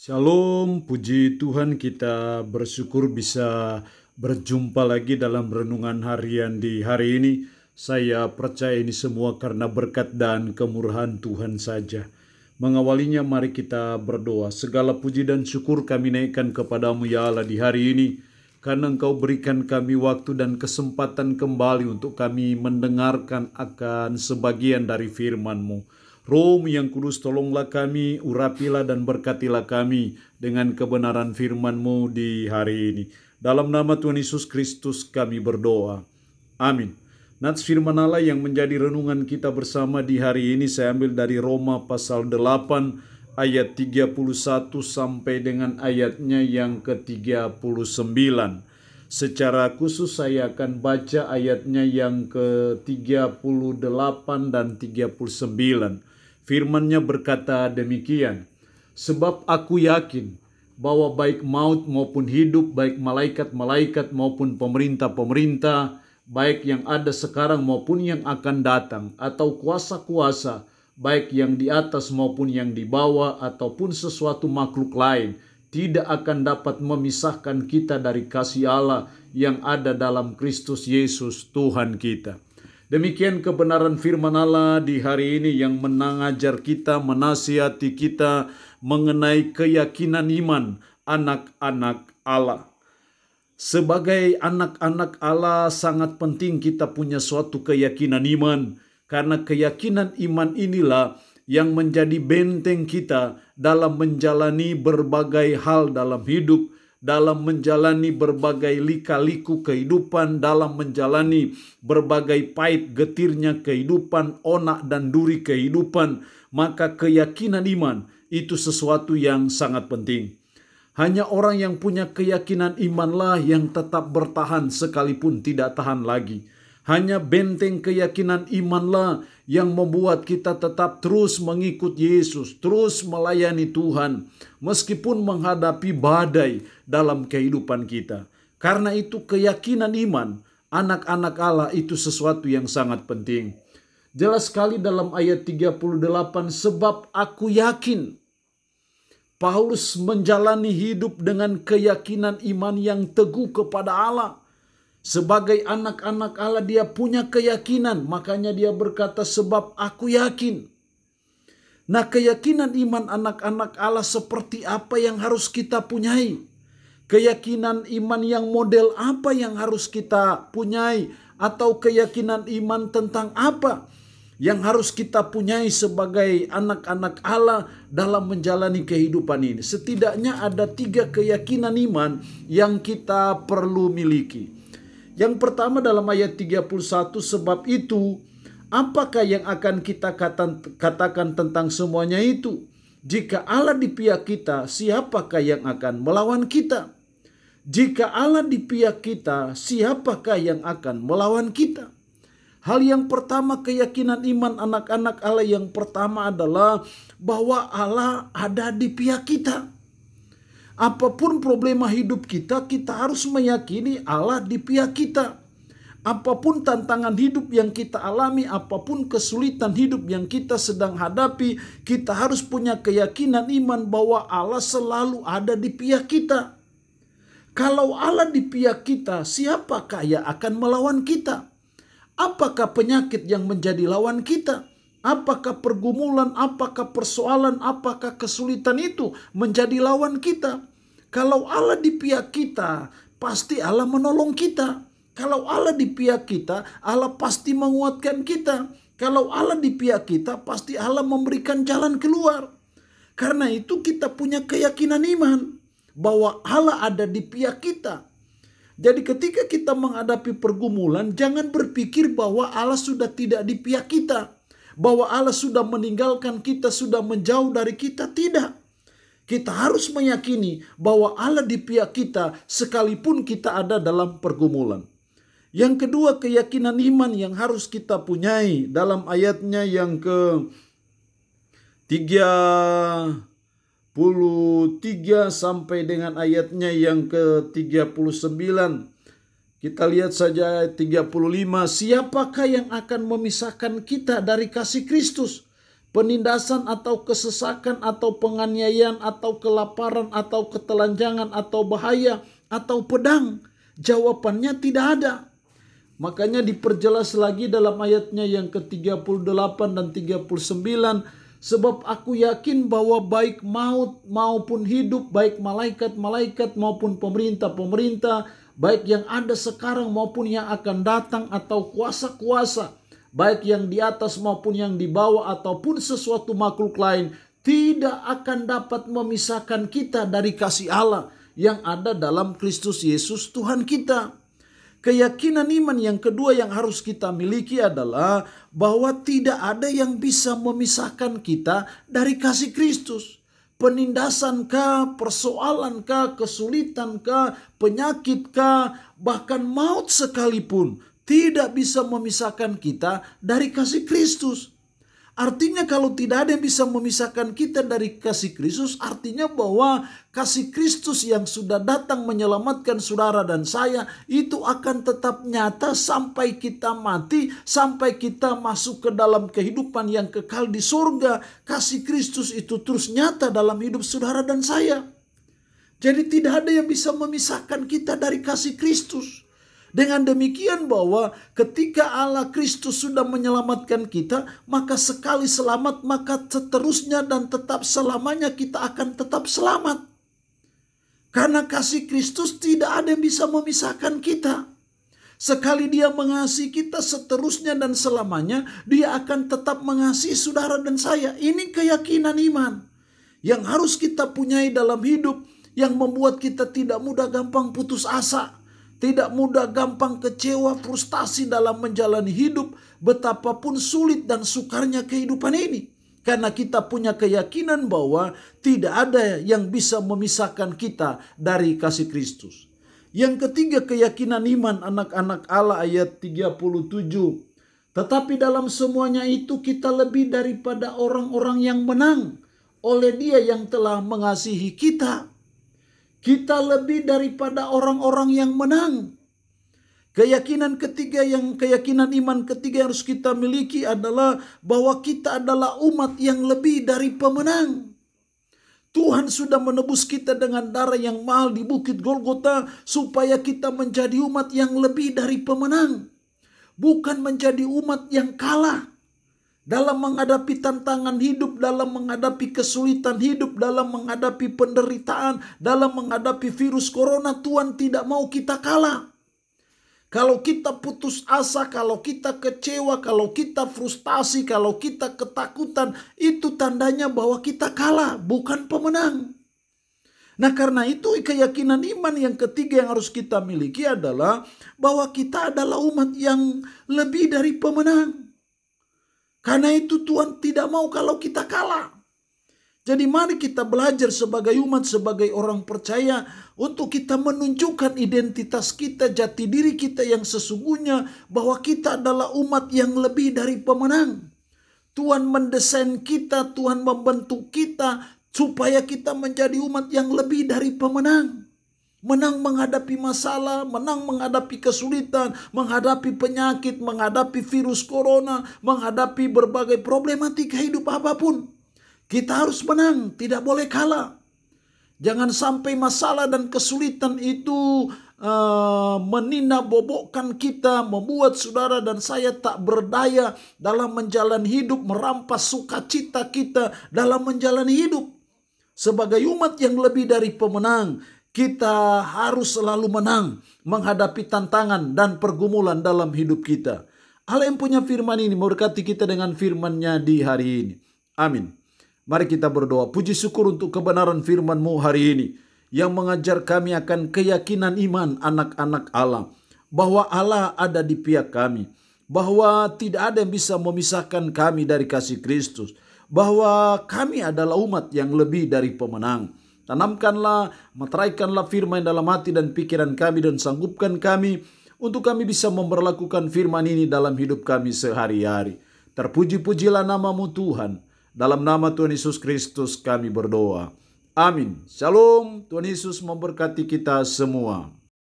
Shalom, puji Tuhan, kita bersyukur bisa berjumpa lagi dalam renungan harian di hari ini. Saya percaya ini semua karena berkat dan kemurahan Tuhan saja. Mengawalinya mari kita berdoa. Segala puji dan syukur kami naikkan kepadamu ya Allah di hari ini. Karena Engkau berikan kami waktu dan kesempatan kembali untuk kami mendengarkan akan sebagian dari firman-Mu. Roh yang kudus, tolonglah kami, urapilah dan berkatilah kami dengan kebenaran firman-Mu di hari ini. Dalam nama Tuhan Yesus Kristus kami berdoa. Amin. Nats firman Allah yang menjadi renungan kita bersama di hari ini saya ambil dari Roma pasal 8 ayat 31 sampai dengan ayatnya yang ke-39. Secara khusus saya akan baca ayatnya yang ke-38 dan 39. Firman-Nya berkata demikian, sebab aku yakin bahwa baik maut maupun hidup, baik malaikat-malaikat maupun pemerintah-pemerintah, baik yang ada sekarang maupun yang akan datang, atau kuasa-kuasa, baik yang di atas maupun yang di bawah, ataupun sesuatu makhluk lain, tidak akan dapat memisahkan kita dari kasih Allah yang ada dalam Kristus Yesus Tuhan kita. Demikian kebenaran firman Allah di hari ini yang mengajar kita, menasihati kita mengenai keyakinan iman anak-anak Allah. Sebagai anak-anak Allah sangat penting kita punya suatu keyakinan iman, karena keyakinan iman inilah yang menjadi benteng kita dalam menjalani berbagai hal dalam hidup, dalam menjalani berbagai lika-liku kehidupan, dalam menjalani berbagai pahit getirnya kehidupan, onak dan duri kehidupan. Maka keyakinan iman itu sesuatu yang sangat penting. Hanya orang yang punya keyakinan imanlah yang tetap bertahan sekalipun tidak tahan lagi. Hanya benteng keyakinan imanlah yang membuat kita tetap terus mengikut Yesus, terus melayani Tuhan, meskipun menghadapi badai dalam kehidupan kita. Karena itu keyakinan iman anak-anak Allah itu sesuatu yang sangat penting. Jelas sekali dalam ayat 38, sebab aku yakin. Paulus menjalani hidup dengan keyakinan iman yang teguh kepada Allah. Sebagai anak-anak Allah dia punya keyakinan, makanya dia berkata sebab aku yakin. Nah, keyakinan iman anak-anak Allah seperti apa yang harus kita punyai? Keyakinan iman yang model apa yang harus kita punyai? Atau keyakinan iman tentang apa yang harus kita punyai sebagai anak-anak Allah dalam menjalani kehidupan ini? Setidaknya ada 3 keyakinan iman yang kita perlu miliki. Yang pertama dalam ayat 31, sebab itu apakah yang akan kita katakan tentang semuanya itu? Jika Allah di pihak kita, siapakah yang akan melawan kita? Jika Allah di pihak kita, siapakah yang akan melawan kita? Hal yang pertama, keyakinan iman anak-anak Allah yang pertama adalah bahwa Allah ada di pihak kita. Apapun problema hidup kita, kita harus meyakini Allah di pihak kita. Apapun tantangan hidup yang kita alami, apapun kesulitan hidup yang kita sedang hadapi, kita harus punya keyakinan iman bahwa Allah selalu ada di pihak kita. Kalau Allah di pihak kita, siapakah yang akan melawan kita? Apakah penyakit yang menjadi lawan kita? Apakah pergumulan, apakah persoalan, apakah kesulitan itu menjadi lawan kita? Kalau Allah di pihak kita, pasti Allah menolong kita. Kalau Allah di pihak kita, Allah pasti menguatkan kita. Kalau Allah di pihak kita, pasti Allah memberikan jalan keluar. Karena itu kita punya keyakinan iman bahwa Allah ada di pihak kita. Jadi ketika kita menghadapi pergumulan, jangan berpikir bahwa Allah sudah tidak di pihak kita. Bahwa Allah sudah meninggalkan kita, sudah menjauh dari kita. Tidak. Kita harus meyakini bahwa Allah di pihak kita sekalipun kita ada dalam pergumulan. Yang kedua, keyakinan iman yang harus kita punyai dalam ayatnya yang ke-33 sampai dengan ayatnya yang ke-39. Kita lihat saja ayat 35. Siapakah yang akan memisahkan kita dari kasih Kristus? penindasan atau kesesakan atau penganiayaan atau kelaparan atau ketelanjangan atau bahaya atau pedang? Jawabannya tidak ada. Makanya diperjelas lagi dalam ayatnya yang ke-38 dan 39. Sebab aku yakin bahwa baik maut maupun hidup, baik malaikat-malaikat maupun pemerintah-pemerintah, baik yang ada sekarang maupun yang akan datang atau kuasa-kuasa, baik yang di atas maupun yang di bawah ataupun sesuatu makhluk lain, tidak akan dapat memisahkan kita dari kasih Allah yang ada dalam Kristus Yesus Tuhan kita. Keyakinan iman yang kedua yang harus kita miliki adalah bahwa tidak ada yang bisa memisahkan kita dari kasih Kristus. Penindasankah, persoalankah, kesulitankah, penyakitkah, bahkan maut sekalipun tidak bisa memisahkan kita dari kasih Kristus. Artinya kalau tidak ada yang bisa memisahkan kita dari kasih Kristus, artinya bahwa kasih Kristus yang sudah datang menyelamatkan saudara dan saya itu akan tetap nyata sampai kita mati, sampai kita masuk ke dalam kehidupan yang kekal di surga. Kasih Kristus itu terus nyata dalam hidup saudara dan saya. Jadi tidak ada yang bisa memisahkan kita dari kasih Kristus. Dengan demikian bahwa ketika Allah Kristus sudah menyelamatkan kita, maka sekali selamat, maka seterusnya dan tetap selamanya kita akan tetap selamat. Karena kasih Kristus tidak ada yang bisa memisahkan kita. Sekali Dia mengasihi kita, seterusnya dan selamanya Dia akan tetap mengasihi saudara dan saya. Ini keyakinan iman yang harus kita punyai dalam hidup, yang membuat kita tidak mudah gampang putus asa, tidak mudah gampang kecewa, frustasi dalam menjalani hidup, betapapun sulit dan sukarnya kehidupan ini. Karena kita punya keyakinan bahwa tidak ada yang bisa memisahkan kita dari kasih Kristus. Yang ketiga, keyakinan iman anak-anak Allah ayat 37. Tetapi dalam semuanya itu kita lebih daripada orang-orang yang menang oleh Dia yang telah mengasihi kita. Kita lebih daripada orang-orang yang menang. Keyakinan iman ketiga yang harus kita miliki adalah bahwa kita adalah umat yang lebih dari pemenang. Tuhan sudah menebus kita dengan darah yang mahal di Bukit Golgota supaya kita menjadi umat yang lebih dari pemenang. Bukan menjadi umat yang kalah. Dalam menghadapi tantangan hidup, dalam menghadapi kesulitan hidup, dalam menghadapi penderitaan, dalam menghadapi virus corona, Tuhan tidak mau kita kalah. Kalau kita putus asa, kalau kita kecewa, kalau kita frustasi, kalau kita ketakutan, itu tandanya bahwa kita kalah, bukan pemenang. Nah, karena itu keyakinan iman yang ketiga yang harus kita miliki adalah bahwa kita adalah umat yang lebih dari pemenang. Karena itu Tuhan tidak mau kalau kita kalah. Jadi mari kita belajar sebagai umat, sebagai orang percaya untuk kita menunjukkan identitas kita, jati diri kita yang sesungguhnya bahwa kita adalah umat yang lebih dari pemenang. Tuhan mendesain kita, Tuhan membentuk kita supaya kita menjadi umat yang lebih dari pemenang. Menang menghadapi masalah, menang menghadapi kesulitan, menghadapi penyakit, menghadapi virus corona, menghadapi berbagai problematika hidup apapun. Kita harus menang, tidak boleh kalah. Jangan sampai masalah dan kesulitan itu menindabobokkan kita, membuat saudara dan saya tak berdaya dalam menjalani hidup, merampas sukacita kita dalam menjalani hidup. Sebagai umat yang lebih dari pemenang, kita harus selalu menang menghadapi tantangan dan pergumulan dalam hidup kita. Allah yang punya firman ini memberkati kita dengan firman-Nya di hari ini. Amin. Mari kita berdoa. Puji syukur untuk kebenaran firman-Mu hari ini yang mengajar kami akan keyakinan iman anak-anak Allah. Bahwa Allah ada di pihak kami. Bahwa tidak ada yang bisa memisahkan kami dari kasih Kristus. Bahwa kami adalah umat yang lebih dari pemenang. Tanamkanlah, meteraikanlah firman dalam hati dan pikiran kami dan sanggupkan kami untuk kami bisa memperlakukan firman ini dalam hidup kami sehari-hari. Terpuji-pujilah nama-Mu Tuhan. Dalam nama Tuhan Yesus Kristus kami berdoa. Amin. Shalom. Tuhan Yesus memberkati kita semua.